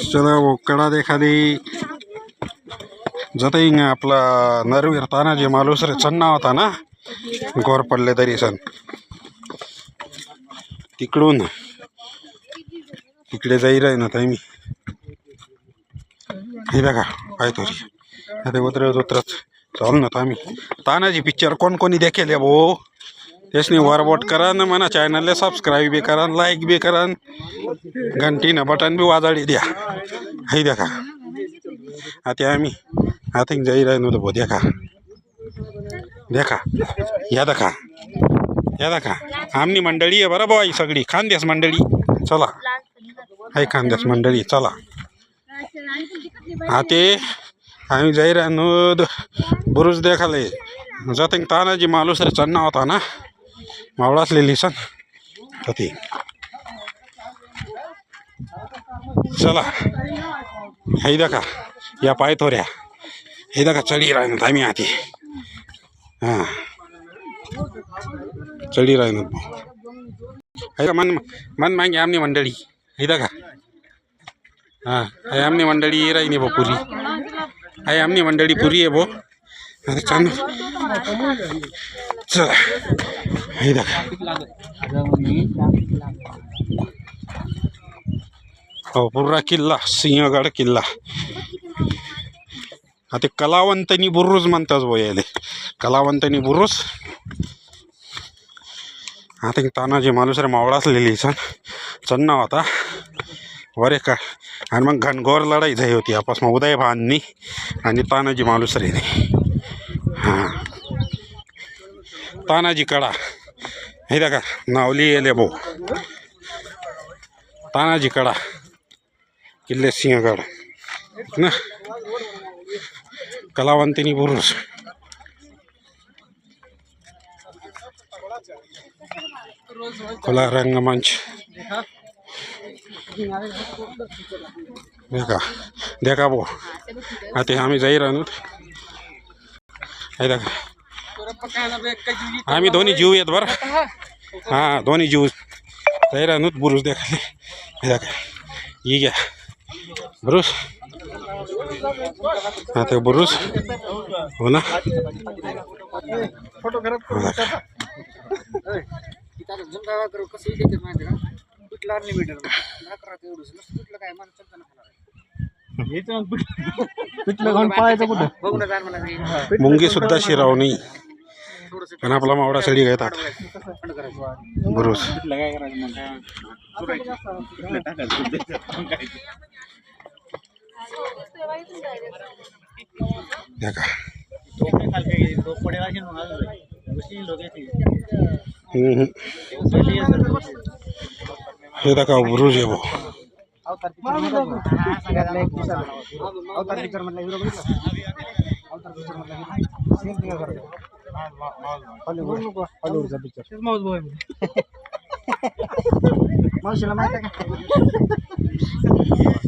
चला वो कडा देखा दी जाता आपला नरवीर तानाजी मालुसरे चन्ना होता ना गोर पडले तरी सण तिकडून तिकडे जाईल आहे ना मी हे बघा काय तरी आता उतरत उतरत चालू ना आम्ही तानाजी पिक्चर कोण कोणी देखेल भाऊ त्यासनी वरबोट करा ना म्हणा चॅनलला सबस्क्राईब बी करा लाईक बी करा घंटीनं बटन बी वाजाडी द्या हे देखा आता आम्ही आता जाई राहिलो होतो देखा देखा या देखा आमनी मंडळी आहे बरं भाई सगळी खानदेश मंडळी चला हाय खानदेश मंडळी चला आते आम्ही जाई राहिलो बुरुज देखाले जाते तानाजी मालुसरे चन्ना होता ना मावळासलेली सण ती चला हे देखा या पाय थोड्या हे देखा चढी राहणार आम्ही आधी हां चढी राहणार हे का मन मन मागे आमनी मंडळी हे देखा हां हे आमनी मंडळी राहिनी बो पुरी हे आमनी मंडळी पुरी आहे बो अरे चांद चला हे देखा हो पूरा किल्ला सिंहगड किल्ला आता कलावंतनी बुरुज म्हणतात बो याले कलावंतनी बुरुज आता तानाजी मालुसरे मावळा असलेली चन्ना होता वरे का आणि मग घनघोर लढाई झाली होती आपस मग उदय भाननी आणि तानाजी मालुसरेने हां तानाजी कडा हे देखा नावली येले बो तानाजी कडा किल्ले सिंहगड ना कलावंतिनी बुरुज खुला रंगमंच देखा देखा बो आता आम्ही जाई राहतो हे देखा आम्ही दोन्ही जीव येत बरं हां दोन्ही जीव जाई राहतो बुरुज देखाले हे देखा ये घ्या बुरुज आता बुरुज हो ना मुंगी सुद्धा शिराव नाही पण आपला मावडा सडी घेतात बुरुज देखा हे देखा बुरुज आहे वो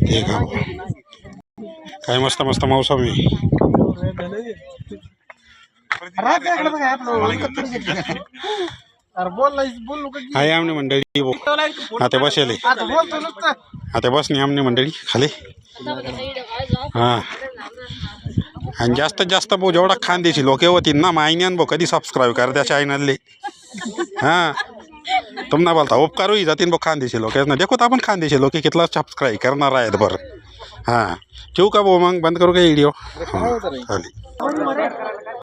देखा काय मस्त मस्त मौसम आहे हाय आमने मंडळी आता बसले आता बस नाही आमने मंडळी खाली हां आणि जास्तीत जास्त भाऊ जेवढा खानदेशी लोक होतील ना मायन्यान भाऊ कधी सबस्क्राईब कर त्या चॅनलले हां तुम्हाला बोलता उपकारही जातीन भाऊ खानदेशी लोक ना देखो आपण खानदेशी लोक कितला सबस्क्राईब करणार आहेत बरं हां ठेवू का भाऊ मग बंद करू का व्हिडिओ खाली